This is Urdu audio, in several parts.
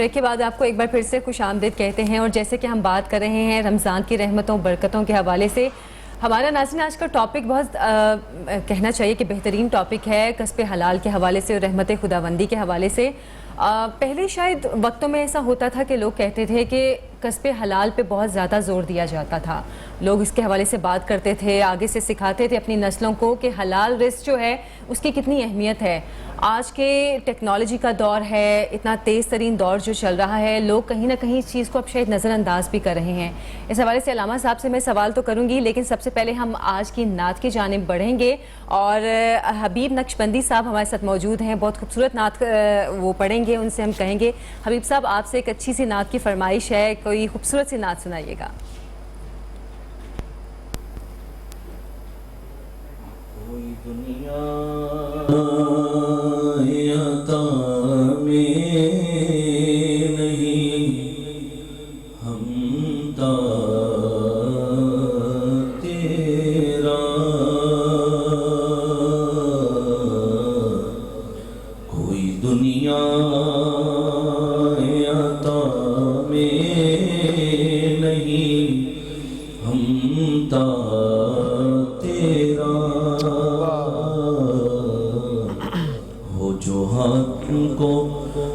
بریک کے بعد آپ کو ایک بار پھر سے خوش آمدید کہتے ہیں، اور جیسے کہ ہم بات کر رہے ہیں رمضان کی رحمتوں برکتوں کے حوالے سے، ہمارا ناظرین آج کا ٹاپک بہت کہنا چاہیے کہ بہترین ٹاپک ہے کسب حلال کے حوالے سے اور رحمت خداوندی کے حوالے سے۔ پہلے شاید وقتوں میں ایسا ہوتا تھا کہ لوگ کہتے تھے کہ کسب حلال پہ بہت زیادہ زور دیا جاتا تھا، لوگ اس کے حوالے سے بات کرتے تھے، آگے سے سکھاتے تھے اپنی نسلوں کو کہ حلال رزق جو ہے اس کی کتنی اہمیت ہے۔ آج کے ٹیکنالوجی کا دور ہے، اتنا تیز ترین دور جو چل رہا ہے، لوگ کہیں نہ کہیں اس چیز کو اب شاید نظر انداز بھی کر رہے ہیں۔ اس حوالے سے علامہ صاحب سے میں سوال تو کروں گی، لیکن سب سے پہلے ہم آج کی نعت کی جانب بڑھیں گے، اور حبیب نقشبندی صاحب ہمارے ساتھ موجود ہیں، بہت خوبصورت نعت وہ پڑھیں گے، ان سے ہم کہیں گے حبیب صاحب آپ سے ایک اچھی سی نعت کی فرمائش ہے، کوئی خوبصورت سی نعت سنائیے گا۔ کوئی دنیا عطا میں نہیں، ہم تا تیرا، کوئی دنیا عطا میں نہیں، ہم تا تیرا، ہو جو حق کو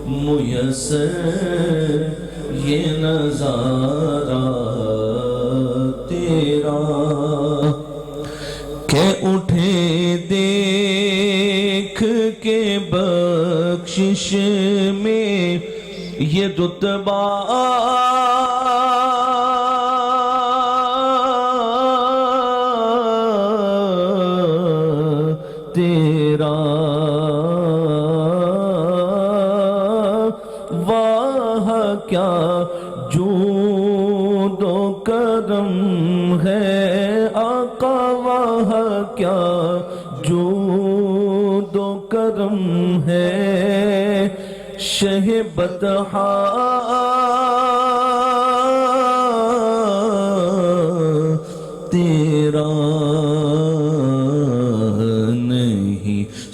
میسر یہ نظارہ تیرا، کہ اٹھے دیکھ کے بخشش میں یہ رتبہ تیرا، واہ کیا جود و کرم ہے آقا، واہ کیا جود و کرم ہے شہ بطحا تیرا،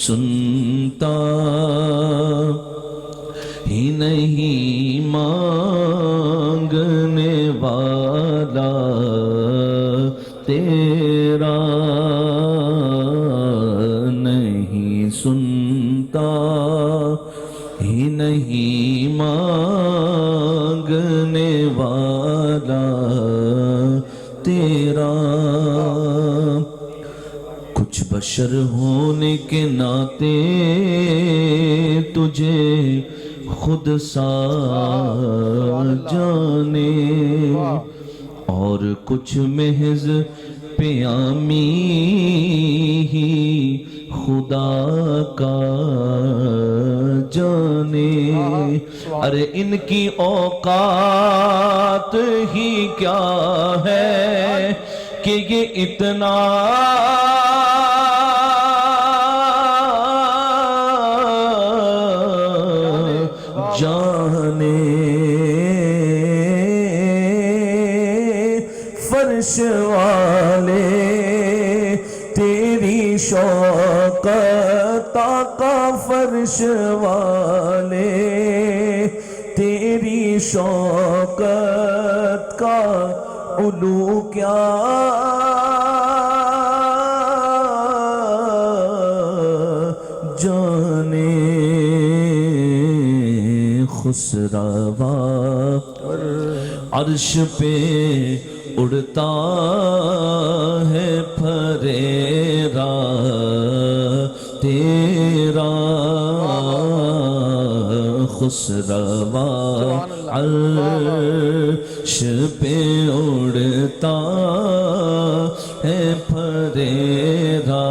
سنتا ہی نہیں مانگنے والا تیرا، نہیں سنتا ہی نہیں مانگنے والا تیرا، کچھ بشر ہونے کے ناطے تجھے خود سا جانے، اور کچھ محض پیامی ہی خدا کا جانے، ارے ان کی اوقات ہی کیا ہے کہ یہ اتنا جانے، فرش والے تیری شوقت آقا، فرش والے تیری شوقت کا علو کیا جانے، خسروا عرش پہ اڑتا ہے پھریرا تیرا، خسروا عرش پہ اڑتا ہے پھریرا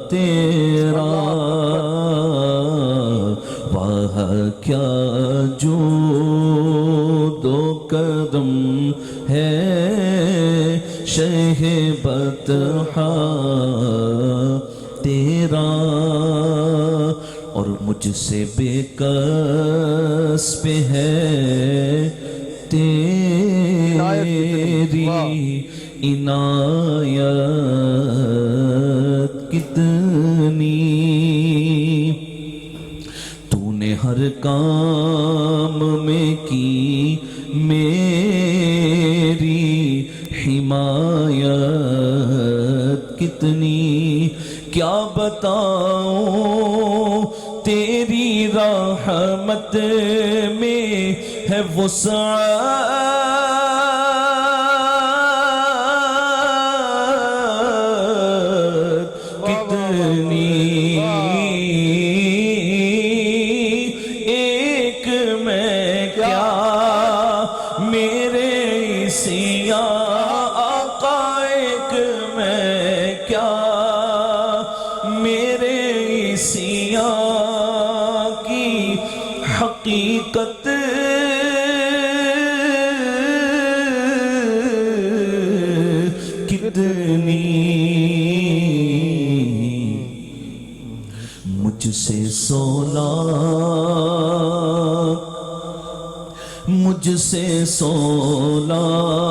تیرا، واہ کیا جود و کرم ہے شہ بطحا تیرا، اور مجھ سے بے کسب ہے تیری عنایت کتنی، تو نے ہر کام میں کی میری حمایت کتنی کیا بتاؤں تیری رحمت میں ہے وسعت کتنی ایک میں کیا میرے سیاں آقا ایک میں کیا میرے سیاں کی حقیقت کتنی مجھ سے 100 لاکھ مجھ سے 100 لاکھ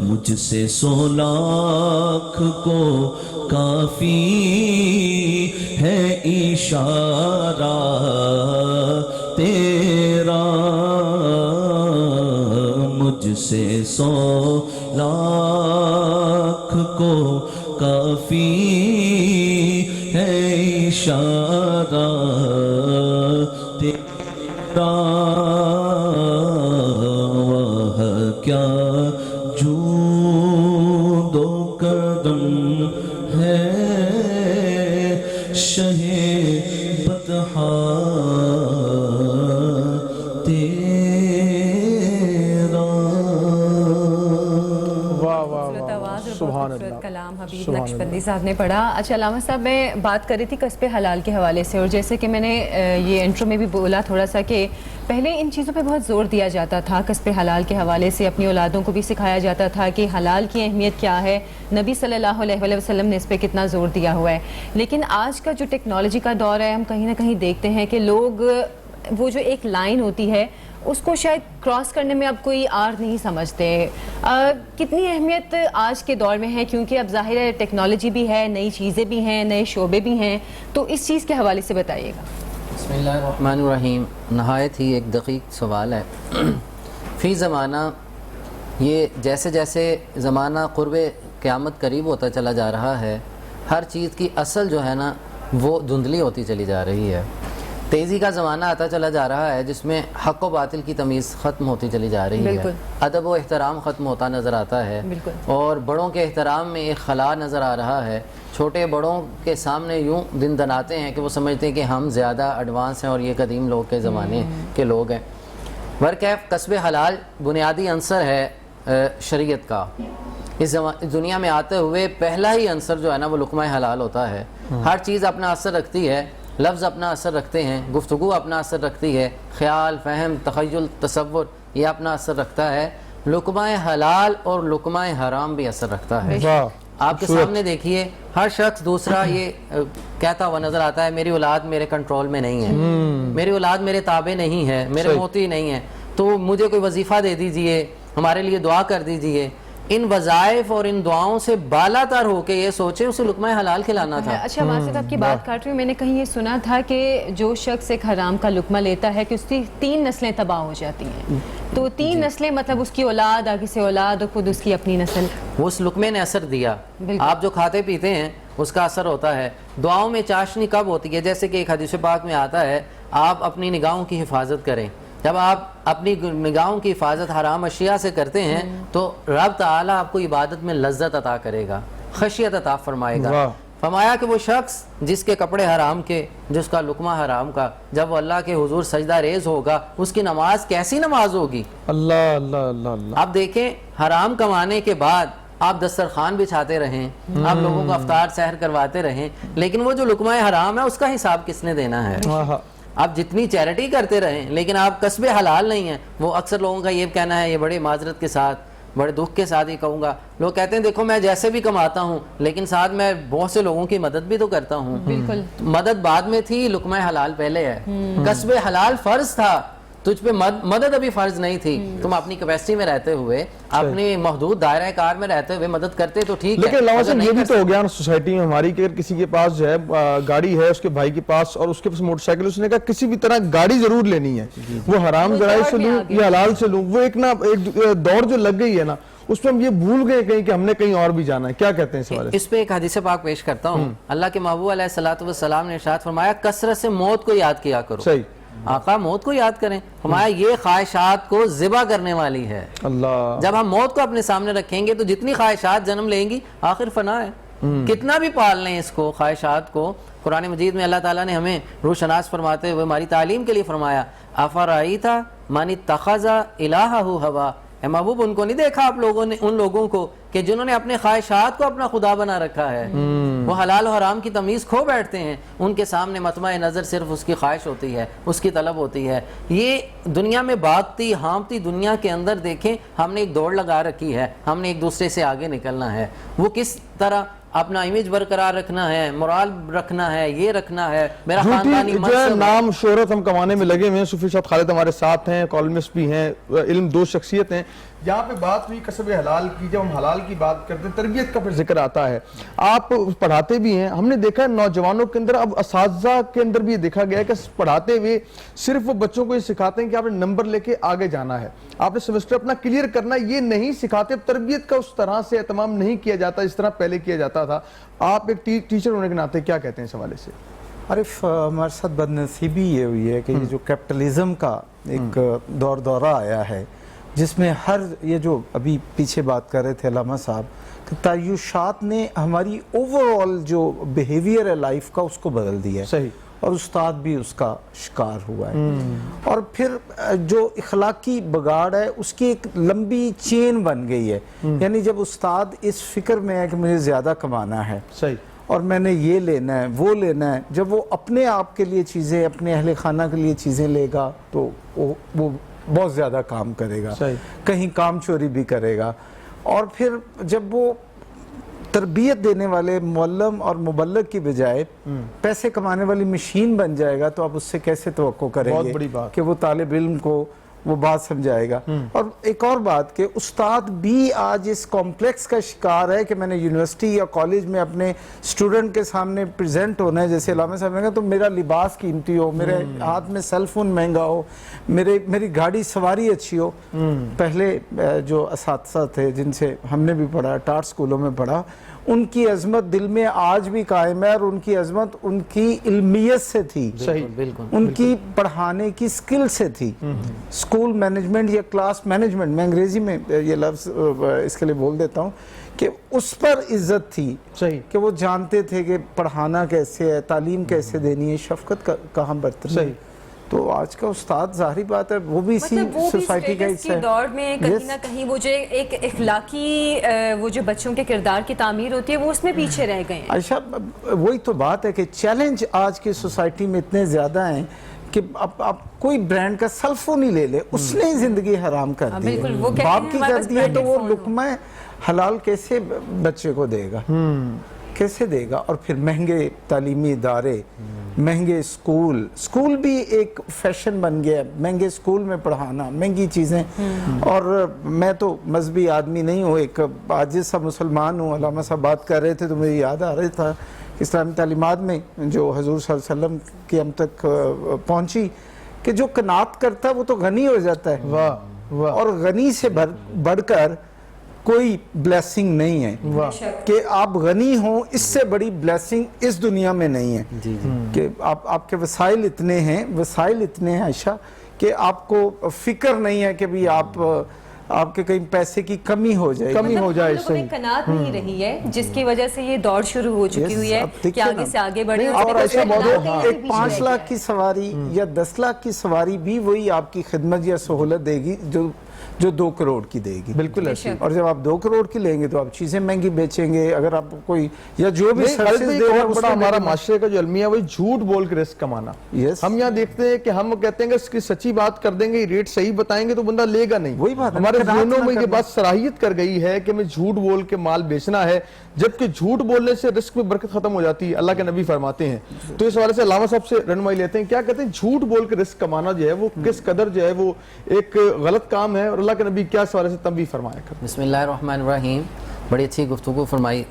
مجھ سے 100 لاکھ کو کافی ہے اشارہ تیرا مجھ سے 100 لاکھ کو کافی ہے اشارہ تیرا وہ کیا جود و کرم ہے شہ بطحا تیرا سبحان اللہ. کلام حبیب نقشبندی صاحب نے پڑھا. اچھا علامہ صاحب میں بات کر رہی تھی کسب حلال کے حوالے سے اور جیسے کہ میں نے یہ انٹرو میں بھی بولا تھوڑا سا کہ پہلے ان چیزوں پہ بہت زور دیا جاتا تھا کسب حلال کے حوالے سے اپنی اولادوں کو بھی سکھایا جاتا تھا کہ حلال کی اہمیت کیا ہے نبی صلی اللہ علیہ وسلم نے اس پہ کتنا زور دیا ہوا ہے. لیکن آج کا جو ٹیکنالوجی کا دور ہے ہم کہیں نہ کہیں دیکھتے ہیں کہ لوگ وہ جو ایک لائن ہوتی ہے اس کو شاید کراس کرنے میں اب کوئی آر نہیں سمجھتے. کتنی اہمیت آج کے دور میں ہے کیونکہ اب ظاہر ہے ٹیکنالوجی بھی ہے نئی چیزیں بھی ہیں نئے شعبے بھی ہیں تو اس چیز کے حوالے سے بتائیے گا. بسم اللہ الرحمن الرحیم. نہایت ہی ایک دقیق سوال ہے. فی زمانہ یہ جیسے جیسے زمانہ قرب قیامت قریب ہوتا چلا جا رہا ہے ہر چیز کی اصل جو ہے نا وہ دھندلی ہوتی چلی جا رہی ہے. تیزی کا زمانہ آتا چلا جا رہا ہے جس میں حق و باطل کی تمیز ختم ہوتی چلی جا رہی ہے. ادب و احترام ختم ہوتا نظر آتا ہے اور بڑوں کے احترام میں ایک خلا نظر آ رہا ہے. چھوٹے بڑوں کے سامنے یوں دن دناتے ہیں کہ وہ سمجھتے ہیں کہ ہم زیادہ ایڈوانس ہیں اور یہ قدیم لوگ کے زمانے کے لوگ ہیں. برکیف کسب حلال بنیادی عنصر ہے شریعت کا. اس دنیا میں آتے ہوئے پہلا ہی عنصر جو ہے نا وہ لقمہ حلال ہوتا ہے. ہر چیز اپنا اثر رکھتی ہے, لفظ اپنا اثر رکھتے ہیں, گفتگو اپنا اثر رکھتی ہے, خیال, فہم, تخیل, تصور یہ اپنا اثر رکھتا ہے. لقمہ حلال اور لقمہ حرام بھی اثر رکھتا ہے. آپ کے سامنے دیکھیے ہر شخص دوسرا یہ کہتا ہوا نظر آتا ہے میری اولاد میرے کنٹرول میں نہیں ہے, میری اولاد میرے تابع نہیں ہے, میرے موتی نہیں ہے, تو مجھے کوئی وظیفہ دے دیجئے, ہمارے لیے دعا کر دیجئے. ان وظائف اور ان دعاؤں سے بالا تر ہو کے یہ سوچے اسے لقمہ حلال کھلانا تھا. اچھا واسط آپ کی بات کاٹ رہی ہوں, میں نے کہیں یہ سنا تھا کہ جو شخص ایک حرام کا لقمہ لیتا ہے کہ اس کی 3 نسلیں تباہ ہو جاتی ہیں. تو 3 نسلیں مطلب اس کی اولاد, آگے سے اولاد اور خود اس کی اپنی نسل. وہ اس لقمے نے اثر دیا. آپ جو کھاتے پیتے ہیں اس کا اثر ہوتا ہے. دعاؤں میں چاشنی کب ہوتی ہے؟ جیسے کہ ایک حدیث پاک میں آتا ہے آپ اپنی نگاہوں کی حفاظت کریں. جب آپ اپنی نگاہوں کی حفاظت حرام اشیاء سے کرتے ہیں تو رب تعالیٰ آپ کو عبادت میں لذت عطا کرے گا, خشیت عطا فرمائے گا. فرمایا کہ وہ شخص جس کے کپڑے حرام کے, جس کا لقمہ حرام کا, جب وہ اللہ کے حضور سجدہ ریز ہوگا اس کی نماز کیسی نماز ہوگی؟ اللہ اللہ اللہ اللہ. آپ دیکھیں حرام کمانے کے بعد آپ دسترخوان بچھاتے رہیں, آپ لوگوں کو افطار سحر کرواتے رہیں, لیکن وہ جو لقمہ حرام ہے اس کا حساب کس نے دینا ہے؟ آپ جتنی چیریٹی کرتے رہیں لیکن آپ کسب حلال نہیں ہیں. وہ اکثر لوگوں کا یہ کہنا ہے, یہ بڑے معذرت کے ساتھ بڑے دکھ کے ساتھ ہی کہوں گا, لوگ کہتے ہیں دیکھو میں جیسے بھی کماتا ہوں لیکن ساتھ میں بہت سے لوگوں کی مدد بھی تو کرتا ہوں. بالکل, مدد بعد میں تھی, لقمہ حلال پہلے ہے. کسب حلال فرض تھا تجھ پہ مدد ابھی فرض نہیں تھی، تم اپنی کیپیسٹی میں رہتے ہوئے اپنی محدود دائرہ کار میں رہتے ہوئے مدد کرتے تو ٹھیک ہے. لیکن علامہ صاحب یہ بھی تو ہو گیا نا سوسائٹی میں ہماری کہ اگر کسی کے پاس جو ہے گاڑی ہے اس کے بھائی کے پاس اور اس کے پاس موٹر سائیکل، اس نے کہا کسی بھی طرح گاڑی ضرور لینی ہے، وہ حرام ذرائع سے لوں یا حلال سے لوں. وہ ایک دوڑ جو لگ گئی ہے نا اس میں ہم یہ بھول گئے کہیں کہ ہم نے کہیں اور بھی جانا ہے. کیا کہتے ہیں اس حوالے سے؟ اس پہ ایک حدیث پاک پیش کرتا ہوں. اللہ کے محبوب علیہ الصلوۃ والسلام نے ارشاد فرمایا کثرت سے موت کو یاد کیا کرو. صحیح. آقا موت کو یاد کریں. فرمایا یہ خواہشات کو ذبح کرنے والی ہے. اللہ. جب ہم موت کو اپنے سامنے رکھیں گے تو جتنی خواہشات جنم لیں گی آخر فنا ہے. کتنا بھی پال لیں اس کو خواہشات کو. قرآن مجید میں اللہ تعالیٰ نے ہمیں روح شناس فرماتے ہوئے ہماری تعلیم کے لیے فرمایا افرأیت من اتخذ الہہ ہوا. اے محبوب ان کو نہیں دیکھا آپ لوگوں نے ان لوگوں کو کہ جنہوں نے اپنے خواہشات کو اپنا خدا بنا رکھا ہے. وہ حلال و حرام کی تمیز کھو بیٹھتے ہیں. ان کے سامنے مطمع نظر صرف اس کی خواہش ہوتی ہے، اس کی طلب ہوتی ہے. یہ دنیا میں بھاگتی ہامتی دنیا کے اندر دیکھیں ہم نے ایک دوڑ لگا رکھی ہے، ہم نے ایک دوسرے سے آگے نکلنا ہے. وہ کس طرح اپنا امیج برقرار رکھنا ہے، مورال رکھنا ہے، یہ رکھنا ہے میرا خاندانی منصب، نام شہرت ہم کمانے میں لگے ہوئے ہیں. صوفی صاحب خالد ہمارے ساتھ ہیں، کالمسٹ بھی ہیں، علم دو شخصیت ہیں. یہاں پہ بات ہوئی کسب حلال کی. جب ہم حلال کی بات کرتے ہیں تربیت کا پھر ذکر آتا ہے. آپ پڑھاتے بھی ہیں، ہم نے دیکھا ہے نوجوانوں کے اندر، اب اساتذہ کے اندر بھی یہ دیکھا گیا ہے کہ پڑھاتے ہوئے صرف وہ بچوں کو یہ سکھاتے ہیں کہ آپ نے نمبر لے کے آگے جانا ہے، آپ نے سیمسٹر اپنا کلیئر کرنا ہے، یہ نہیں سکھاتے. تربیت کا اس طرح سے اہتمام نہیں کیا جاتا جس طرح پہلے کیا جاتا تھا. آپ ایک ٹیچر ہونے کے ناطے کیا کہتے ہیں اس حوالے سے؟ عارف ہمارے ساتھ بدنصیبی یہ ہوئی ہے کہ یہ جو کیپٹلزم کا ایک دورہ آیا ہے جس میں یہ جو ابھی پیچھے بات کر رہے تھے علامہ صاحب کہ تعیشات نے ہماری اوورآل جو بیہیویئر ہے لائف کا اس کو بدل دیا ہے. صحیح. اور استاد بھی اس کا شکار ہوا ہے. اور پھر جو اخلاقی بگاڑ ہے اس کی ایک لمبی چین بن گئی ہے. یعنی جب استاد اس فکر میں ہے کہ مجھے زیادہ کمانا ہے، صحیح، اور میں نے یہ لینا ہے وہ لینا ہے، جب وہ اپنے آپ کے لیے چیزیں، اپنے اہل خانہ کے لیے چیزیں لے گا تو وہ بہت زیادہ کام کرے گا، کہیں کام چوری بھی کرے گا. اور پھر جب وہ تربیت دینے والے معلم اور مبلغ کی بجائے پیسے کمانے والی مشین بن جائے گا تو آپ اس سے کیسے توقع کریں گے کہ وہ طالب علم کو وہ بات سمجھائے گا. اور ایک اور بات کہ استاد بھی آج اس کمپلیکس کا شکار ہے کہ میں نے یونیورسٹی یا کالج میں اپنے اسٹوڈنٹ کے سامنے پریزنٹ ہونا ہے. جیسے علامہ صاحب نے کہا تو میرا لباس قیمتی ہو، میرے ہاتھ میں سیل فون مہنگا ہو، میری گاڑی سواری اچھی ہو. پہلے جو اساتذہ تھے جن سے ہم نے بھی پڑھا، ٹاٹ سکولوں میں پڑھا، ان کی عظمت دل میں آج بھی قائم ہے. اور ان کی عظمت ان کی علمیت سے تھی، ان کی پڑھانے کی سکل سے تھی. اسکول مینجمنٹ یا کلاس مینجمنٹ، میں انگریزی میں یہ لفظ اس کے لیے بول دیتا ہوں کہ اس پر عزت تھی کہ وہ جانتے تھے کہ پڑھانا کیسے ہے، تعلیم کیسے دینی ہے، شفقت کہاں برتنی. تو آج کا استاد ظاہری بات ہے وہ بھی اسی سوسائٹی کا حصہ ہے. دور میں کہیں نہ کہیں وہ جو ایک اخلاقی وہ جو بچوں کے کردار کی تعمیر ہوتی ہے وہ اس میں پیچھے رہ گئے ہیں. عائشہ وہی تو بات ہے کہ چیلنج آج کی سوسائٹی میں اتنے زیادہ ہیں کہ آپ کوئی برانڈ کا سیل فون ہی لے لے، اس نے زندگی حرام کر دی ہے، باپ کی کر دی ہے. تو وہ لقمہ حلال کیسے بچے کو دے گا، کیسے دے گا؟ اور پھر مہنگے تعلیمی ادارے، مہنگے اسکول بھی ایک فیشن بن گیا ہے، مہنگے اسکول میں پڑھانا، مہنگی چیزیں. اور میں تو مذہبی آدمی نہیں ہوں، ایک عاجز سا مسلمان ہوں. علامہ صاحب بات کر رہے تھے تو مجھے یاد آ رہا تھا اسلامی تعلیمات میں جو حضور صلی اللہ علیہ وسلم کی ہم تک پہنچی کہ جو قناعت کرتا ہے وہ تو غنی ہو جاتا ہے. اور غنی سے بڑھ کر کوئی بلیسنگ نہیں ہے کہ آپ غنی ہوں، اس سے بڑی بلیسنگ اس دنیا میں نہیں ہے کہ آپ کے وسائل اتنے ہیں عائشہ کہ آپ کو فکر نہیں ہے کہ بھی آپ کے کہیں پیسے کی کمی ہو جائے اس سے قناعت نہیں رہی ہے جس کی وجہ سے یہ دوڑ شروع ہو چکی ہوئی ہے کہ آگے سے آگے بڑھیں. اور ایک 5 لاکھ کی سواری یا 10 لاکھ کی سواری بھی وہی آپ کی خدمت یا سہولت دے گی جو جو 2 کروڑ کی دے گی. بالکل ایسے. اور جب آپ 2 کروڑ کی لیں گے تو آپ چیزیں مہنگی بیچیں گے. اگر آپ کوئی یا جو بھی سروسز دے رہے ہیں بڑا ہمارا معاشرے کا جو المیہ وہی جھوٹ بول کے رزق کمانا. ہم یہاں دیکھتے ہیں کہ ہم کہتے ہیں کہ اس کی سچی بات کر دیں گے, ریٹ صحیح بتائیں گے تو بندہ لے گا نہیں. وہی بات ہمارے ذہنوں میں یہ بات صلاحیت کر گئی ہے کہ ہمیں جھوٹ بول کے مال بیچنا ہے, جبکہ جھوٹ بولنے سے رزق میں برکت ختم ہو جاتی ہے, اللہ کے نبی فرماتے ہیں. تو اس حوالے سے علامہ صاحب سے رہنمائی لیتے ہیں, کیا کہتے ہیں جھوٹ بول کے رزق کمانا جو ہے وہ کس قدر جو ہے وہ ایک غلط کام ہے, اور اللہ کے نبی کیا اس حوالے سے تنبیہ فرمایا کرتے ہیں. بسم اللہ الرحمن الرحیم. بڑی اچھی گفتگو فرمائی.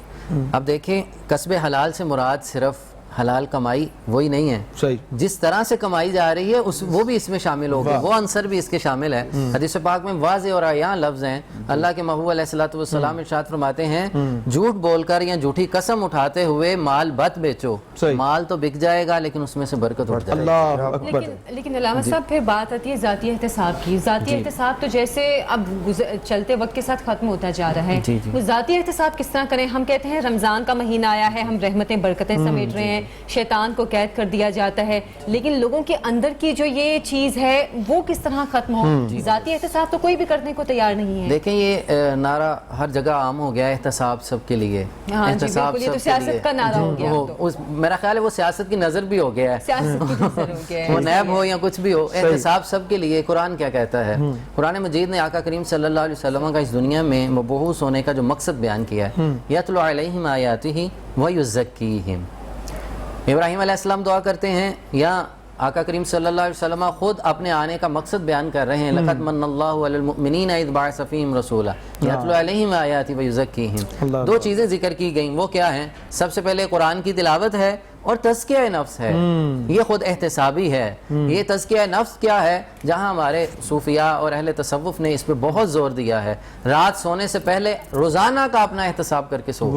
اب دیکھیں کسب حلال سے مراد صرف حلال کمائی وہی نہیں ہے, صحیح جس طرح سے کمائی جا رہی ہے وہ بھی اس میں شامل ہوگی, وہ عنصر بھی اس کے شامل ہے. حدیث پاک میں واضح اور عیاں لفظ ہیں. اللہ کے محبوب علیہ الصلوۃ والسلام ارشاد فرماتے ہیں جھوٹ بول کر یا جھوٹی قسم اٹھاتے ہوئے مال بت بیچو, مال تو بک جائے گا لیکن اس میں سے برکت اٹھ جائے گی. اللہ اکبر. لیکن علامہ صاحب پھر بات آتی ہے ذاتی احتساب کی. ذاتی احتساب تو جیسے اب چلتے وقت کے ساتھ ختم ہوتا جا رہا ہے. وہ ذاتی احتساب کس طرح کریں؟ ہم کہتے ہیں رمضان کا مہینہ آیا ہے, ہم رحمتیں برکتیں سمیٹ رہے ہیں, شیطان کو قید کر دیا جاتا ہے, لیکن لوگوں کے اندر کی جو یہ چیز ہے وہ کس طرح ختم ہو؟ ذاتی احتساب تو کوئی بھی کرنے کو تیار نہیں ہے. دیکھیں یہ نعرہ ہر جگہ عام ہو گیا ہے, احتساب سب کے لیے. احتساب یہ تو سیاست کا نعرہ ہو گیا. میرا خیال ہے وہ سیاست کی نظر بھی ہو گیا ہے, سیاست کی نظر ہو گیا ہے, وہ نیب ہو یا کچھ بھی ہو, احتساب سب کے لیے. قرآن کیا کہتا ہے؟ قرآن مجید نے آقا کریم صلی اللہ علیہ وسلم کا اس دنیا میں مبعوث ہونے کا جو مقصد بیان کیا ہے, یتلو علیہم آیاتہ ویزکیہم. ابراہیم علیہ السلام دعا کرتے ہیں یا آقا کریم صلی اللہ علیہ وسلم خود اپنے آنے کا مقصد بیان کر رہے ہیں. لقد من اللہ علی المؤمنین اذ بعث فیہم رسولا یتلو علیہم آیاتہ ویزکیہم. 2 چیزیں ذکر کی گئیں, وہ کیا ہیں؟ سب سے پہلے قرآن کی تلاوت ہے اور تزکیہ نفس ہے. یہ خود احتسابی ہے. یہ تزکیہ نفس کیا ہے؟ جہاں ہمارے صوفیاء اور اہل تصوف نے اس پہ بہت زور دیا ہے. رات سونے سے پہلے روزانہ کا اپنا احتساب کر کے سو.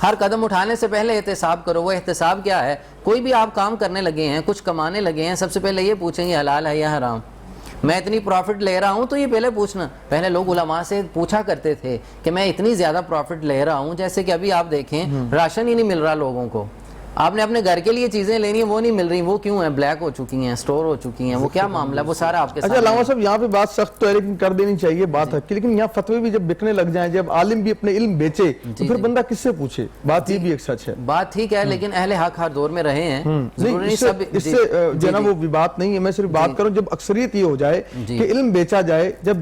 ہر قدم اٹھانے سے پہلے احتساب کرو. وہ احتساب کیا ہے؟ کوئی بھی آپ کام کرنے لگے ہیں, کچھ کمانے لگے ہیں, سب سے پہلے یہ پوچھیں گے حلال ہے یا حرام. میں اتنی پروفٹ لے رہا ہوں تو یہ پہلے پوچھنا. پہلے لوگ علماء سے پوچھا کرتے تھے کہ میں اتنی زیادہ پروفٹ لے رہا ہوں, جیسے کہ ابھی آپ دیکھیں راشن ہی نہیں مل رہا لوگوں کو. آپ نے اپنے گھر کے لیے چیزیں لینی ہیں, وہ نہیں مل رہی. وہ کیوں ہیں؟ بلیک ہو چکی ہیں, سٹور ہو چکی ہیں. وہ کیا معاملہ ہے؟ وہ سارا آپ کے ساتھ. اچھا علامہ صاحب یہاں پہ بات سخت تو ہے لیکن کر دینی چاہیے بات حق کی, لیکن یہاں فتوے بھی جب بکنے لگ جائیں, جب عالم بھی اپنے علم بیچے تو پھر بندہ کس سے پوچھے؟ بات یہ بھی ایک سچ ہے. بات ٹھیک ہے, لیکن اہل حق ہر دور میں رہے ہیں. اس سے جو ہے نا وہ بھی بات نہیں ہے. میں صرف بات کروں جب اکثریت یہ ہو جائے کہ علم بیچا جائے, جب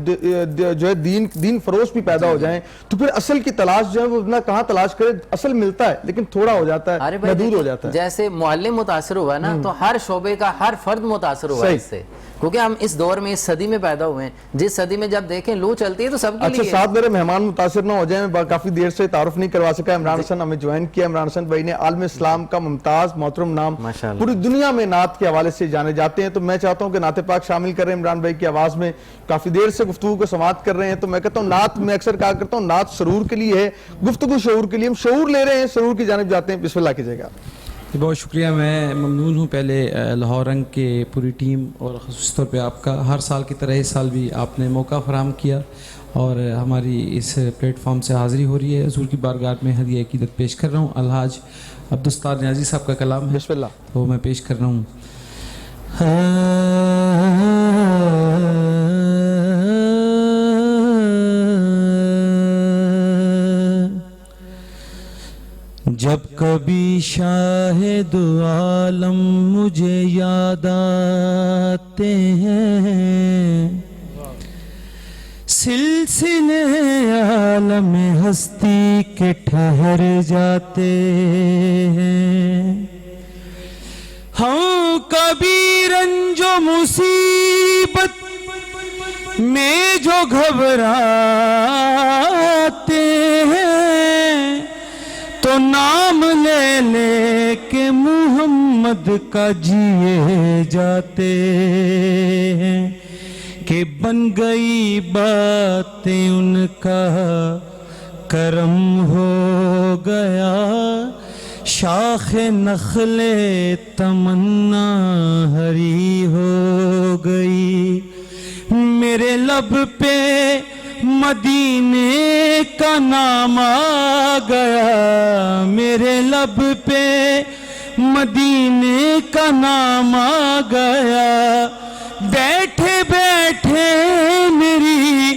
جو ہے دین فروش بھی پیدا ہو جائیں, تو پھر اصل کی تلاش جو ہے وہ نہ کہاں تلاش کرے. اصل ملتا ہے لیکن تھوڑا ہو جاتا ہے, محدود ہو جاتا ہے. جیسے معلم متاثر ہوا نا, تو ہر شعبے کا ہر فرد متاثر ہوا اس سے, کیونکہ ہم اس دور میں اس صدی میں پیدا ہوئے ہیں. جس صدی میں جب دیکھیں لو چلتی ہے تو سب کے لیے. اچھا ساتھ میرے مہمان متاثر نہ ہو جائیں, میں کافی دیر سے تعارف نہیں کروا سکا. عمران حسن ہمیں جوائن کیا. عمران حسن بھائی نے عالم اسلام کا ممتاز محترم نام, پوری دنیا میں نعت کے حوالے سے جانے جاتے ہیں. تو میں چاہتا ہوں کہ نعت پاک شامل کر رہے ہیں عمران بھائی کی آواز میں. کافی دیر سے گفتگو کو سماعت کر رہے ہیں, تو میں کہتا ہوں نعت, میں اکثر کہا کرتا ہوں نعت سرور کے لیے ہے, گفتگو شعور کے لیے. ہم شعور لے رہے ہیں, سرور کی جانب جاتے ہیں. بسم اللہ کیجئے گا. بہت شکریہ. میں ممنون ہوں پہلے لاہور رنگ کے پوری ٹیم اور خصوصی طور پہ آپ کا. ہر سال کی طرح اس سال بھی آپ نے موقع فراہم کیا اور ہماری اس پلیٹ فارم سے حاضری ہو رہی ہے. حضور کی بارگاہ میں ہدیہ عقیدت پیش کر رہا ہوں. الحاج عبدالستار نیازی صاحب کا کلام ہے, بسم اللہ. وہ میں پیش کر رہا ہوں. جب کبھی شاہد عالم مجھے یاد آتے ہیں, سلسلے عالم ہستی کے ٹھہر جاتے ہیں. ہاں کبھی رنج و مصیبت میں جو گھبراتے ہیں, تو نام لے لے کے محمد کا جیے جاتے ہیں. کہ بن گئی باتیں ان کا کرم ہو گیا, شاخ نخل تمنا ہری ہو گئی. میرے لب پہ مدینے کا نام آ گیا, میرے لب پہ مدینے کا نام آ گیا. بیٹھے بیٹھے میری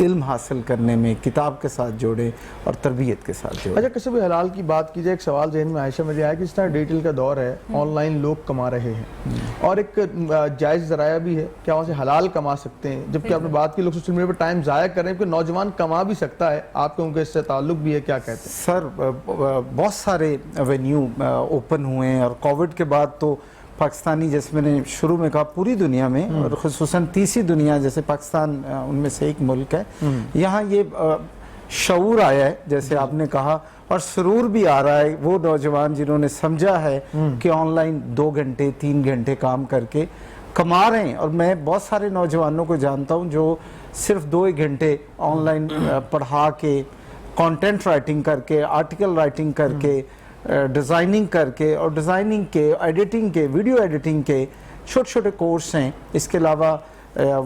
علم حاصل کرنے میں کتاب کے ساتھ جوڑیں اور تربیت کے ساتھ جوڑیں. اچھا کسب حلال کی بات کی جائے, ایک سوال ذہن میں عائشہ مجھے آیا کہ اس طرح ڈیجیٹل کا دور ہے, آن لائن لوگ کما رہے ہیں اور ایک جائز ذرائع بھی ہے کہ وہاں سے حلال کما سکتے ہیں, جبکہ آپ نے بات کی لوگ سوشل میڈیا پر ٹائم ضائع کر رہے ہیں کہ نوجوان کما بھی سکتا ہے, آپ کو ان کے اس سے تعلق بھی ہے, کیا کہتے ہیں؟ سر بہت سارے ایونیو اوپن ہوئے ہیں, اور کووڈ کے بعد تو پاکستانی, جیسے میں نے شروع میں کہا, پوری دنیا میں اور خصوصاً تیسری دنیا جیسے پاکستان ان میں سے ایک ملک ہے, یہاں یہ شعور آیا ہے جیسے آپ نے کہا, اور سرور بھی آ رہا ہے. وہ نوجوان جنہوں نے سمجھا ہے کہ آن لائن 2 گھنٹے 3 گھنٹے کام کر کے کما رہے ہیں, اور میں بہت سارے نوجوانوں کو جانتا ہوں جو صرف 2 گھنٹے آن لائن پڑھا کے, کانٹینٹ رائٹنگ کر کے, آرٹیکل رائٹنگ کر کے, ڈیزائننگ کر کے, اور ڈیزائننگ کے, ایڈیٹنگ کے, ویڈیو ایڈیٹنگ کے چھوٹے چھوٹے کورس ہیں. اس کے علاوہ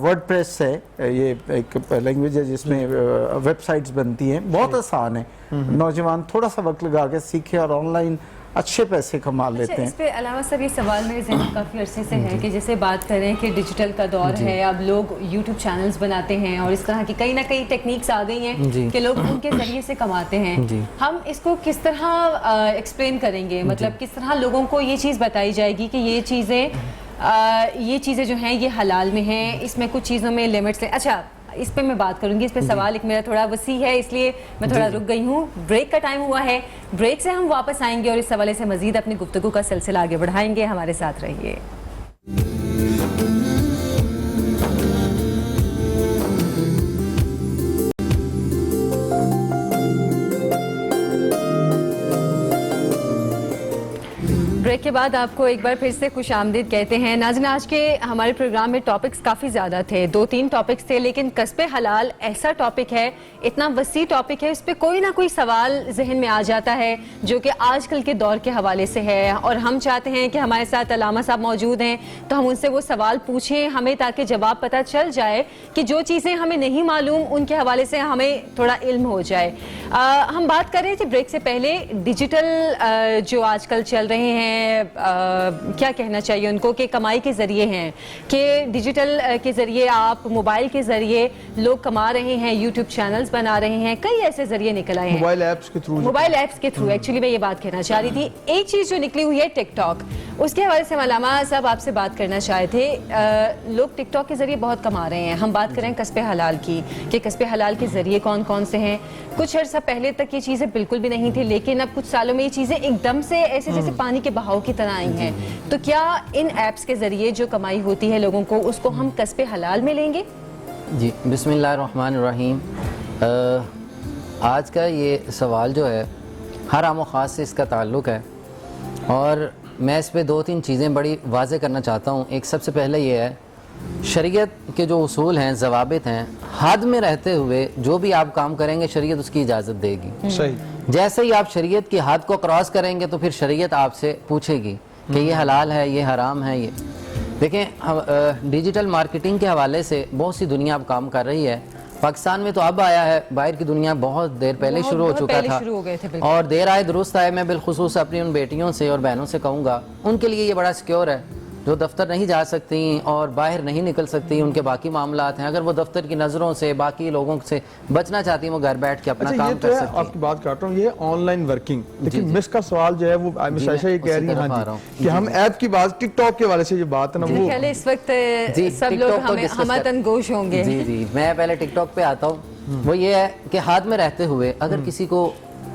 ورڈ پریس ہے, یہ ایک لینگویج ہے جس میں ویب سائٹس بنتی ہیں, بہت آسان ہے, نوجوان تھوڑا سا وقت لگا کے سیکھے اور آن لائن اچھے پیسے کما لیتے ہیں. اس پہ علاوہ سر یہ سوال میرے ذہن میں کافی عرصے سے ہے کہ جیسے بات کریں کہ ڈیجیٹل کا دور ہے, اب لوگ یوٹیوب چینلز بناتے ہیں اور اس طرح کی کئی نہ کئی ٹیکنیکس آ گئی ہیں کہ لوگ ان کے ذریعے سے کماتے ہیں. ہم اس کو کس طرح ایکسپلین کریں گے, مطلب کس طرح لوگوں کو یہ چیز بتائی جائے گی کہ یہ چیزیں جو ہیں یہ حلال میں ہیں, اس میں کچھ چیزوں میں لمٹس ہیں. اچھا اس پہ میں بات کروں گی, اس پہ سوال ایک میرا تھوڑا وسیع ہے اس لیے میں تھوڑا رک گئی ہوں. بریک کا ٹائم ہوا ہے, بریک سے ہم واپس آئیں گے اور اس حوالے سے مزید اپنی گفتگو کا سلسلہ آگے بڑھائیں گے. ہمارے ساتھ رہیے. بریک کے بعد آپ کو ایک بار پھر سے خوش آمدید کہتے ہیں. ناظرین آج کے ہمارے پروگرام میں ٹاپکس کافی زیادہ تھے, 2-3 ٹاپکس تھے, لیکن کسب حلال ایسا ٹاپک ہے, اتنا وسیع ٹاپک ہے, اس پہ کوئی نہ کوئی سوال ذہن میں آ جاتا ہے جو کہ آج کل کے دور کے حوالے سے ہے, اور ہم چاہتے ہیں کہ ہمارے ساتھ علامہ صاحب موجود ہیں تو ہم ان سے وہ سوال پوچھیں ہمیں, تاکہ جواب پتہ چل جائے کہ جو چیزیں ہمیں نہیں معلوم ان کے حوالے سے ہمیں تھوڑا علم ہو جائے. ہم بات کر رہے تھے بریک سے پہلے ڈیجیٹل جو آج کل چل رہے ہیں, کیا کہنا چاہیے ان کو کہ کمائی کے ذریعے ہیں, کہ ڈیجیٹل کے ذریعے آپ موبائل کے ذریعے لوگ کما رہے ہیں, یوٹیوب چینلز بنا رہے ہیں, کئی ایسے ذریعے نکل آئے ہیں موبائل ایپس کے تھرو. ایکچولی میں یہ بات کہنا چاہ رہی تھی. ایک چیز جو نکلی ہوئی ہے ٹک ٹاک, اس کے حوالے سے علامہ صاحب آپ سے بات کرنا چاہے تھے. لوگ ٹک ٹاک کے ذریعے بہت کما رہے ہیں. ہم بات کریں کسب حلال کی کہ کسب حلال کے ذریعے کون کون سے ہیں. کچھ عرصہ پہلے تک یہ چیزیں بالکل بھی نہیں تھی, لیکن اب کچھ سالوں میں یہ چیزیں ایک دم سے ایسے جیسے پانی کے بہاؤ کی طرح آئی ہیں. تو کیا ان ایپس کے ذریعے جو کمائی ہوتی ہے لوگوں کو, اس کو ہم کسب حلال میں لیں گے؟ جی بسم اللہ الرحمن الرحیم. آج کا یہ سوال جو ہے ہر عام و خاص سے اس کا تعلق ہے, اور میں اس پہ 2-3 چیزیں بڑی واضح کرنا چاہتا ہوں. ایک سب سے پہلے یہ ہے, شریعت کے جو اصول ہیں, ضوابط ہیں, حد میں رہتے ہوئے جو بھی آپ کام کریں گے شریعت اس کی اجازت دے گی. صحیح. جیسے ہی آپ شریعت کی حد کو کراس کریں گے تو پھر شریعت آپ سے پوچھے گی کہ یہ حلال ہے, یہ حرام ہے. یہ دیکھیں, ڈیجیٹل مارکیٹنگ کے حوالے سے بہت سی دنیا اب کام کر رہی ہے. پاکستان میں تو اب آیا ہے, باہر کی دنیا بہت دیر پہلے شروع ہو چکا تھا, اور دیر آئے درست آئے. میں بالخصوص اپنی ان بیٹیوں سے اور بہنوں سے کہوں گا, ان کے لیے یہ بڑا سیکیور ہے. جو دفتر نہیں جا سکتی اور باہر نہیں نکل سکتی, ان کے باقی معاملات ہیں, اگر وہ دفتر کی نظروں سے باقی لوگوں سے بچنا چاہتی ہیں وہ گھر بیٹھ کے اپنا کام کر سکتی ہیں. آپ کی بات کرتا ہوں, یہ آن لائن ورکنگ, لیکن مس کا سوال جو ہے وہ عائشہ یہ کہہ رہی ہے کہ ہم ایپ کی بات, ٹک ٹاک کے والے سے یہ بات ہے نا, وہ اس وقت سب لوگ ہمیں تنگوش ہوں گے. جی میں پہلے ٹک ٹاک پہ آتا ہوں. وہ یہ ہے کہ ہاتھ میں رہتے ہوئے اگر کسی کو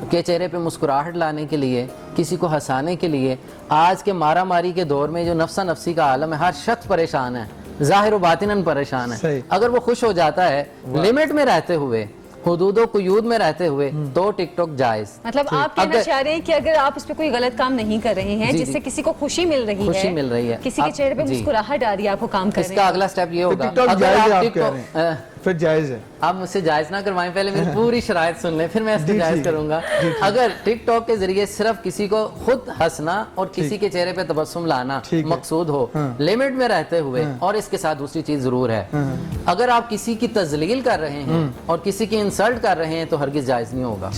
کے چہرے پہ مسکراہٹ لانے کے لیے, کسی کو ہنسانے کے لیے, آج کے مارا ماری کے دور میں جو نفسا نفسی کا عالم ہے, ہر شخص پریشان ہے, ظاہر و باطناً پریشان ہے. اگر وہ خوش ہو جاتا ہے لمٹ میں رہتے ہوئے, حدود و قیود میں رہتے ہوئے, تو ٹک ٹاک جائز. مطلب آپ کہنا چاہ رہے ہیں کہ اگر آپ اس پہ کوئی غلط کام نہیں کر رہے ہیں جس سے کسی کو خوشی مل رہی ہے, کسی کے چہرے پہ مسکراہٹ آ رہی ہے, آپ کو کام کرنے اس کا اگلا سٹیپ یہ ہوگا, پھر جائز ہے. آپ مجھ سے جائز نہ کروائیں, پہلے میری پوری شرائط سن لیں پھر میں اس کو جائز کروں گا. اگر ٹک ٹاک کے ذریعے صرف کسی کو خود ہنسنا اور کسی کے چہرے پہ تبسم لانا مقصود ہو, لمٹ میں رہتے ہوئے, اور اس کے ساتھ دوسری چیز ضرور ہے, اگر آپ کسی کی تذلیل کر رہے ہیں اور کسی کی انسلٹ کر رہے ہیں تو ہرگز جائز نہیں ہوگا.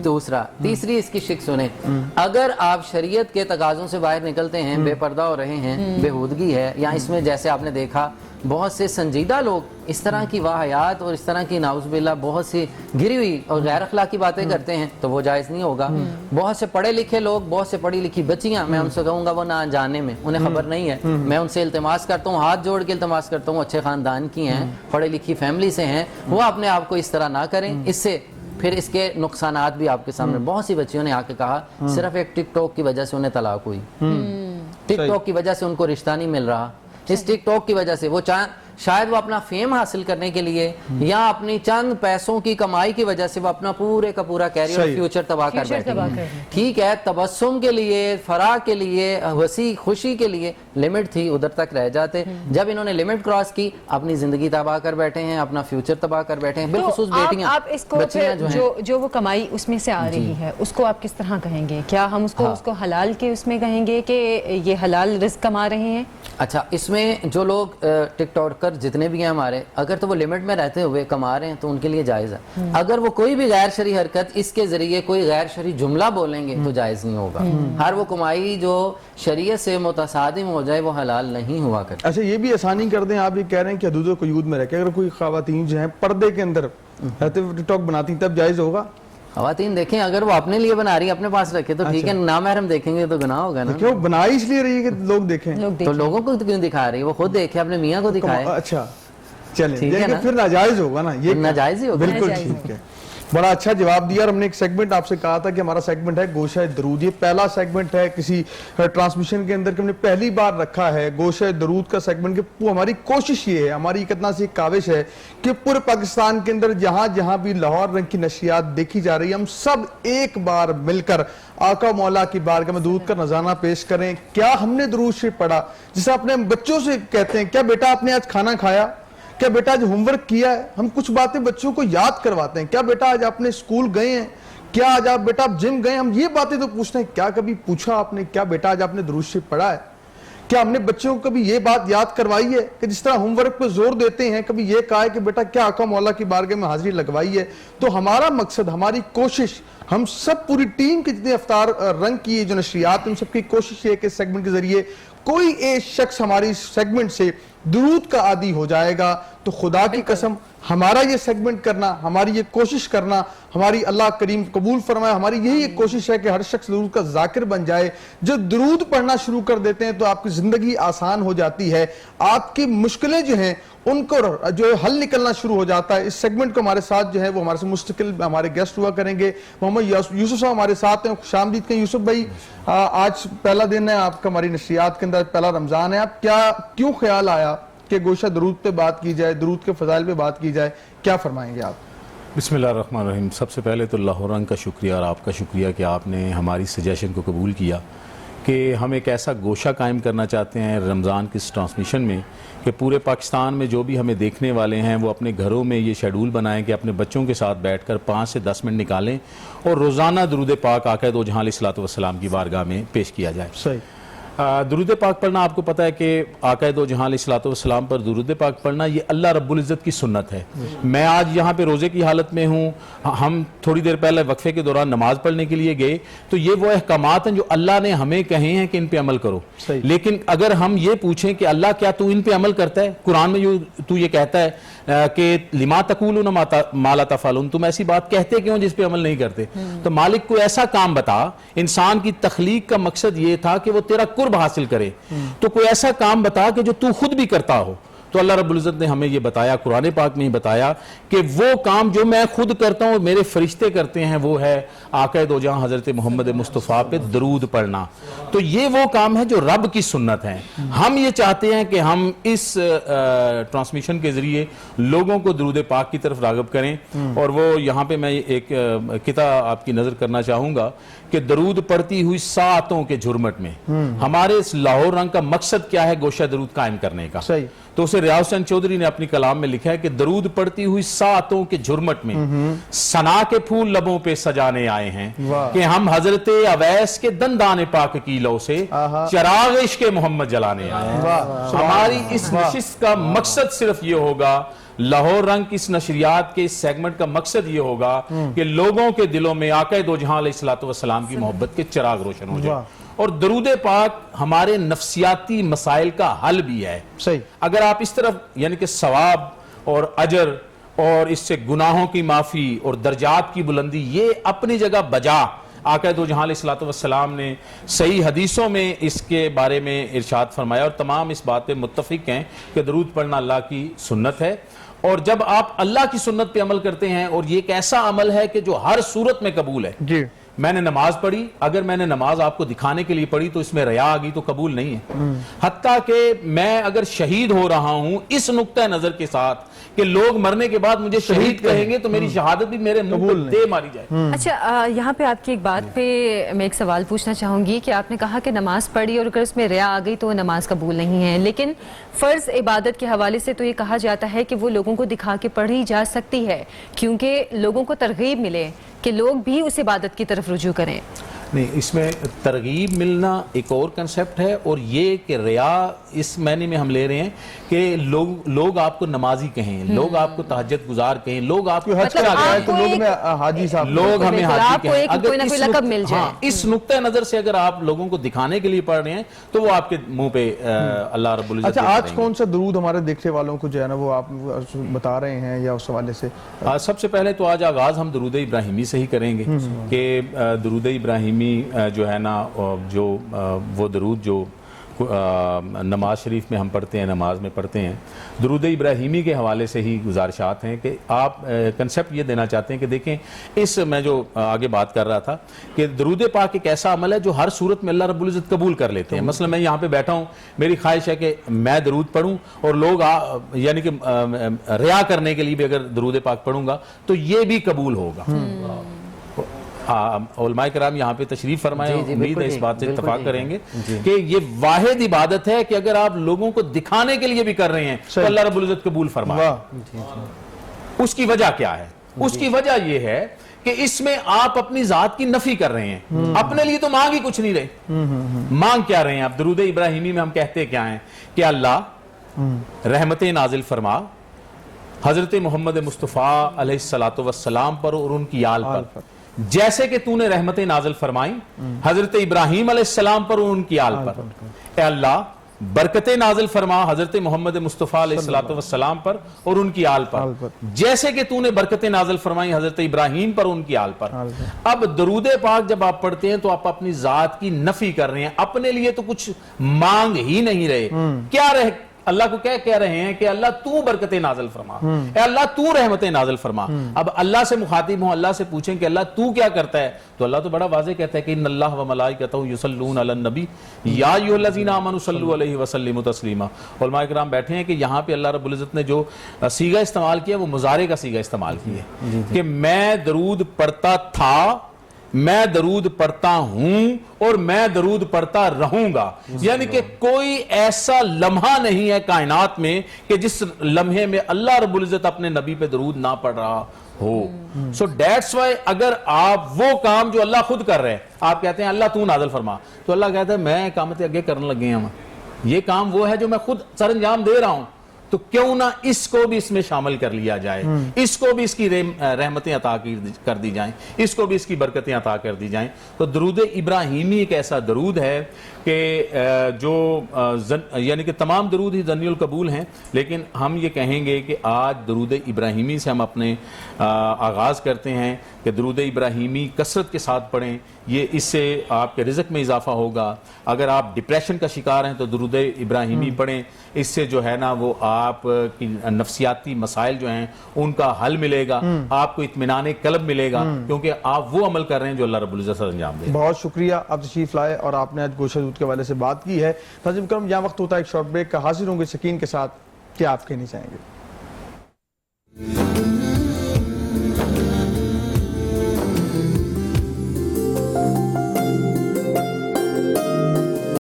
دوسرا, تیسری اس کی شک سنیں, اگر آپ شریعت کے تقاضوں سے باہر نکلتے ہیں, بے پردہ ہو رہے ہیں, بےہودگی ہے, یا اس میں جیسے آپ نے دیکھا بہت سے سنجیدہ لوگ اس طرح کی واہیات اور اس طرح کی نعوذ باللہ بہت سی گری ہوئی اور غیر اخلاقی باتیں کرتے ہیں تو وہ جائز نہیں ہوگا. بہت سے پڑھے لکھے لوگ, بہت سے پڑھی لکھی بچیاں, میں ان سے کہوں گا وہ نہ جانے میں, انہیں خبر نہیں ہے, میں ان سے التماس کرتا ہوں, ہاتھ جوڑ کے التماس کرتا ہوں, اچھے خاندان کی ہیں, پڑھی لکھی فیملی سے ہیں, وہ اپنے آپ کو اس طرح نہ کریں. اس سے پھر اس کے نقصانات بھی آپ کے سامنے. بہت سی بچیوں نے آ کے کہا صرف ایک ٹک ٹاک کی وجہ سے انہیں طلاق ہوئی, ٹک ٹاک کی وجہ سے ان کو رشتہ نہیں مل رہا, اس ٹک ٹاک کی وجہ سے وہ شاید وہ اپنا فیم حاصل کرنے کے لیے یا اپنی چند پیسوں کی کمائی کی وجہ سے وہ اپنا پورے کا پورا کیریئر فیوچر تباہ کر بیٹھے ہیں. ٹھیک ہے, تبسم کے لیے, فرح کے لیے, وسیع خوشی کے لیے لمٹ تھی, ادھر تک رہ جاتے. جب انہوں نے لمٹ کراس کی اپنی زندگی تباہ کر بیٹھے ہیں, اپنا فیوچر تباہ کر بیٹھے ہیں. بالخصوص بیٹیاں, آپ اس کو جو وہ کمائی اس میں سے آ رہی ہے اس کو آپ کس طرح کہیں گے؟ کیا ہم اس کو حلال کے اس میں کہیں گے کہ یہ حلال رزق کما رہے ہیں؟ اچھا, اس میں جو لوگ ٹک ٹاکر جتنے بھی ہیں ہمارے, اگر تو وہ لمٹ میں رہتے ہوئے کما رہے ہیں تو ان کے لیے جائز ہے. اگر وہ کوئی بھی غیر شرعی حرکت اس کے ذریعے کوئی غیر شرعی جملہ بولیں گے تو جائز نہیں ہوگا. ہر وہ کمائی جو شریعت سے متصادم ہو جائے وہ حلال نہیں ہوا کرتی. اچھا, یہ بھی آسانی کر دیں, آپ یہ کہہ رہے ہیں کہ حدود و قیود میں رہ کے اگر کوئی خواتین جو ہیں پردے کے اندر ٹک ٹاک بناتی تب جائز ہوگا؟ خواتین دیکھیں, اگر وہ اپنے لیے بنا رہی ہیں اپنے پاس رکھے تو ٹھیک ہے, نامحرم دیکھیں گے تو گناہ ہوگا نا. کیوں بنائی اس لیے رہی ہے کہ لوگ دیکھیں؟ تو لوگوں کو کیوں دکھا رہی ہے, وہ خود دیکھے, اپنے میاں کو دکھائے. اچھا چلیں, پھر ناجائز ہوگا نا, یہ ناجائز ہی ہوگا. بالکل ٹھیک ہے, بڑا اچھا جواب دیا. اور ہم نے ایک سیگمنٹ آپ سے کہا تھا کہ ہمارا سیگمنٹ ہے گوشہ درود. یہ پہلا سیگمنٹ ہے کسی ٹرانسمیشن کے اندر کہ ہم نے پہلی بار رکھا ہے گوشہ درود کا سیگمنٹ. کہ ہماری کوشش یہ ہے, ہماری کتنا سی کاوش ہے کہ پورے پاکستان کے اندر جہاں جہاں بھی لاہور رنگ کی نشریات دیکھی جا رہی ہے, ہم سب ایک بار مل کر آقا مولا کی بارگاہ میں درود کا نذرانہ پیش کریں. کیا ہم نے درود شریف پڑھا؟ جسے اپنے بچوں سے کہتے ہیں, کیا بیٹا آپ نے آج کھانا کھایا؟ کیا بیٹا آج ہوم ورک کیا ہے؟ ہم کچھ باتیں بچوں کو یاد کرواتے ہیں. کیا بیٹا آج آپ نے اسکول گئے ہیں؟ کیا آج آپ بیٹا آپ جم گئے ہیں؟ ہم یہ باتیں تو پوچھتے ہیں. کیا کبھی پوچھا آپ نے کیا بیٹا آج آپ نے درود شریف پڑھا ہے؟ کیا ہم نے بچوں کو کبھی یہ بات یاد کروائی ہے کہ جس طرح ہوم ورک پہ زور دیتے ہیں, کبھی یہ کہا ہے کہ بیٹا کیا آقا مولا کی بارگاہ میں حاضری لگوائی ہے؟ تو ہمارا مقصد, ہماری کوشش, ہم سب پوری ٹیم کے جتنے افطار رنگ کی جو نشریات ان سب کی کوشش ہے کہ اس سیگمنٹ کے ذریعے کوئی ایک شخص ہماری سیگمنٹ سے درود کا عادی ہو جائے گا. تو خدا کی قسم ہمارا یہ سیگمنٹ کرنا, ہماری یہ کوشش کرنا, ہماری اللہ کریم قبول فرمائے, ہماری یہی ایک کوشش ہے کہ ہر شخص درود کا ذاکر بن جائے. جب درود پڑھنا شروع کر دیتے ہیں تو آپ کی زندگی آسان ہو جاتی ہے, آپ کی مشکلیں جو ہیں ان کو جو حل نکلنا شروع ہو جاتا ہے. اس سیگمنٹ کو ہمارے ساتھ جو ہے وہ ہمارے سے مستقل ہمارے گیسٹ ہوا کریں گے. محمد یوسف صاحب ہمارے ساتھ ہیں, خوش آمدید کہیں. یوسف بھائی, آج پہلا دن ہے آپ کا ہماری نشریات کے اندر, پہلا رمضان ہے. آپ کیوں خیال آیا کہ گوشہ درود پہ بات کی جائے, درود کے فضائل پہ بات کی جائے, کیا فرمائیں گے آپ؟ بسم اللہ الرحمن الرحیم. سب سے پہلے تو لاہور رنگ کا شکریہ اور آپ کا شکریہ کہ آپ نے ہماری سجیشن کو قبول کیا کہ ہم ایک ایسا گوشہ قائم کرنا چاہتے ہیں رمضان کی اس ٹرانسمیشن میں کہ پورے پاکستان میں جو بھی ہمیں دیکھنے والے ہیں وہ اپنے گھروں میں یہ شیڈول بنائیں کہ اپنے بچوں کے ساتھ بیٹھ کر 5 سے 10 منٹ نکالیں اور روزانہ درود پاک آقا دو جہاں علیہ الصلوۃ والسلام کی بارگاہ میں پیش کیا جائے. صحیح. درود پاک پڑھنا آپ کو پتہ ہے کہ آقا دو جہاں علیہ الصلوۃ والسلام پر درود پاک پڑھنا یہ اللہ رب العزت کی سنت ہے. میں آج یہاں پہ روزے کی حالت میں ہوں, ہم تھوڑی دیر پہلے وقفے کے دوران نماز پڑھنے کے لیے گئے, تو یہ وہ احکامات ہیں جو اللہ نے ہمیں کہے ہیں کہ ان پہ عمل کرو. لیکن اگر ہم یہ پوچھیں کہ اللہ کیا تو ان پہ عمل کرتا ہے؟ قرآن میں تو یہ کہتا ہے کہ لما تقولون ما لا تفعلون, تم ایسی بات کہتے کیوں جس پہ عمل نہیں کرتے؟ تو مالک کو ایسا کام بتا, انسان کی تخلیق کا مقصد یہ تھا کہ وہ تیرا قرب حاصل کرے, تو کوئی ایسا کام بتا کہ جو تو خود بھی کرتا ہو. تو اللہ رب العزت نے ہمیں یہ بتایا, قرآن پاک میں ہی بتایا کہ وہ کام جو میں خود کرتا ہوں میرے فرشتے کرتے ہیں, وہ ہے آقا دو جہاں حضرت محمد مصطفیٰ پہ درود پڑھنا. تو یہ وہ کام ہے جو رب کی سنت ہے. ہم یہ چاہتے ہیں کہ ہم اس ٹرانسمیشن کے ذریعے لوگوں کو درود پاک کی طرف راغب کریں. اور وہ یہاں پہ میں ایک کتاب آپ کی نظر کرنا چاہوں گا کہ درود پڑھتی ہوئی ساعتوں کے جھرمٹ میں ہمارے اس لاہور رنگ کا مقصد کیا ہے گوشہ درود قائم کرنے کا. تو اسے ریاض حسین چودھری نے اپنی کلام میں لکھا ہے کہ درود پڑھتی ہوئی ساعتوں کے جھرمٹ میں ثنا کے پھول لبوں پہ سجانے آئے ہیں کہ ہم حضرت اویس کے دندان پاک کی لو سے چراغ عشق محمد جلانے آئے ہیں. ہماری اس نشست کا مقصد صرف یہ ہوگا لاہور رنگ کی اس نشریات کے اس سیگمنٹ کا مقصد یہ ہوگا کہ لوگوں کے دلوں میں آقا دو جہاں علیہ الصلوۃ والسلام کی محبت کے چراغ روشن ہو جائے. اور درود پاک ہمارے نفسیاتی مسائل کا حل بھی ہے. صحیح. اگر آپ اس طرف یعنی کہ ثواب اور اجر اور اس سے گناہوں کی معافی اور درجات کی بلندی یہ اپنی جگہ بجا آقا دو جہاں علیہ الصلوۃ والسلام نے صحیح حدیثوں میں اس کے بارے میں ارشاد فرمایا اور تمام اس بات پہ متفق ہیں کہ درود پڑھنا اللہ کی سنت ہے. اور جب آپ اللہ کی سنت پہ عمل کرتے ہیں اور یہ ایک ایسا عمل ہے کہ جو ہر صورت میں قبول ہے. جی. میں نے نماز پڑھی, اگر میں نے نماز آپ کو دکھانے کے لیے پڑھی تو اس میں ریا آ گئی تو قبول نہیں ہے. حتیٰ کہ میں اگر شہید ہو رہا ہوں اس نقطہ نظر کے ساتھ کہ لوگ مرنے کے بعد مجھے شہید کہیں گے تو میری شہادت بھی میرے منہ پہ دے ماری جائے. اچھا, یہاں پہ آپ کی ایک بات پہ میں ایک سوال پوچھنا چاہوں گی کہ آپ نے کہا کہ نماز پڑھی اور اگر اس میں ریا آ گئی تو نماز قبول نہیں ہے, لیکن فرض عبادت کے حوالے سے تو یہ کہا جاتا ہے کہ وہ لوگوں کو دکھا کے پڑھی جا سکتی ہے کیونکہ لوگوں کو ترغیب ملے کہ لوگ بھی اس عبادت کی طرف رجوع کریں. نہیں, اس میں ترغیب ملنا ایک اور کنسپٹ ہے, اور یہ کہ ریا اس معنی میں ہم لے رہے ہیں کہ لوگ آپ کو نمازی کہیں, لوگ آپ کو تہجد گزار کہیں, لوگ آپ کو حج کر آ ہے تو لوگ میں حاجی صاحب, لوگ ہمیں حاجی کہیں. کوئی نہ کوئی لقب مل جائے. اس نقطہ نظر سے اگر آپ لوگوں کو دکھانے کے لیے پڑھ رہے ہیں تو وہ آپ کے منہ پہ اللہ رب العزت. اچھا, آج کون سا درود ہمارے دیکھنے والوں کو جو ہے نا وہ آپ بتا رہے ہیں یا اس حوالے سے؟ سب سے پہلے تو آج آغاز ہم درود ابراہیمی سے ہی کریں گے کہ درود ابراہیمی جو ہے نا جو وہ درود جو نماز شریف میں ہم پڑھتے ہیں, نماز میں پڑھتے ہیں, درود ابراہیمی کے حوالے سے ہی گزارشات ہیں کہ آپ کنسپٹ یہ دینا چاہتے ہیں کہ دیکھیں اس میں جو آگے بات کر رہا تھا کہ درود پاک ایک ایسا عمل ہے جو ہر صورت میں اللہ رب العزت قبول کر لیتے ہیں. مثلا میں یہاں پہ بیٹھا ہوں, میری خواہش ہے کہ میں درود پڑھوں اور لوگ یعنی کہ ریا کرنے کے لیے بھی اگر درود پاک پڑھوں گا تو یہ بھی قبول ہوگا. علماء کرام یہاں پہ تشریف فرمائے, امید ہے اس بات سے اتفاق کریں گے کہ یہ واحد عبادت ہے کہ اگر آپ لوگوں کو دکھانے کے لیے بھی کر رہے ہیں تو اللہ رب العزت قبول فرمائے. اس کی وجہ کیا ہے؟ اس کی وجہ یہ ہے کہ اس میں آپ اپنی ذات کی نفی کر رہے ہیں, اپنے لیے تو مانگ ہی کچھ نہیں رہے. مانگ کیا رہے ہیں آپ؟ درود ابراہیمی میں ہم کہتے کیا ہیں کہ اللہ رحمتیں نازل فرما حضرت محمد مصطفیٰ علیہ الصلوۃ والسلام پر اور ان کی آل پر, جیسے کہ تو نے رحمتیں نازل فرمائی حضرت ابراہیم علیہ السلام پر اور ان کی آل پر. اے اللہ برکتیں نازل فرما حضرت محمد مصطفیٰ علیہ الصلوۃ والسلام پر اور ان کی آل پر, جیسے کہ تو نے برکتیں نازل فرمائی حضرت ابراہیم پر اور ان کی آل پر. اب درود پاک جب آپ پڑھتے ہیں تو آپ اپنی ذات کی نفی کر رہے ہیں, اپنے لیے تو کچھ مانگ ہی نہیں رہے. کیا رہ اللہ کو کیا کہہ رہے ہیں کہ اللہ تو برکتیں نازل فرما, اے اللہ تو رحمتیں نازل فرما. اب اللہ سے مخاطب ہوں, اللہ سے پوچھیں کہ اللہ تو کیا کرتا ہے, تو اللہ تو بڑا واضح کہتا ہے کہ ان اللہ و ملائکتہ یصلون علی النبی یا ایھا الذین آمنوا صلوا علیہ وسلموا تسلیما. علماء کرام بیٹھے ہیں کہ یہاں پہ اللہ رب العزت نے جو صیغہ استعمال کیا وہ مضارع کا صیغہ استعمال کیا ہے کہ میں درود پڑھتا تھا, میں درود پڑھتا ہوں اور میں درود پڑھتا رہوں گا. یعنی کہ کوئی ایسا لمحہ نہیں ہے کائنات میں کہ جس لمحے میں اللہ رب العزت اپنے نبی پہ درود نہ پڑھ رہا ہو. سو دیٹس وائی اگر آپ وہ کام جو اللہ خود کر رہے ہیں, آپ کہتے ہیں اللہ تو نازل فرما, تو اللہ کہتا ہے میں قیامت آگے کرنے لگے ہیں, یہ کام وہ ہے جو میں خود سر انجام دے رہا ہوں, تو کیوں نہ اس کو بھی اس میں شامل کر لیا جائے, اس کو بھی اس کی رحمتیں عطا کر دی جائیں, اس کو بھی اس کی برکتیں عطا کر دی جائیں. تو درود ابراہیمی ایک ایسا درود ہے کہ جو یعنی کہ تمام درود ہی ظنی القبول ہیں, لیکن ہم یہ کہیں گے کہ آج درود ابراہیمی سے ہم اپنے آغاز کرتے ہیں کہ درود ابراہیمی کثرت کے ساتھ پڑھیں, یہ اس سے آپ کے رزق میں اضافہ ہوگا. اگر آپ ڈپریشن کا شکار ہیں تو درود ابراہیمی پڑھیں, اس سے جو ہے نا وہ آپ کی نفسیاتی مسائل جو ہیں ان کا حل ملے گا, آپ کو اطمینان قلب ملے گا, کیونکہ آپ وہ عمل کر رہے ہیں جو اللہ رب العزت انجام دے. بہت شکریہ, آپ تشریف لائے اور آپ نے آج گوشہ دودھ کے حوالے سے بات کی ہے. ناظرین کرام, یہاں وقت ہوتا ہے ایک شارٹ بریک کا, حاضر ہوں گے سکین کے ساتھ, کیا آپ کہنا چاہیں گے؟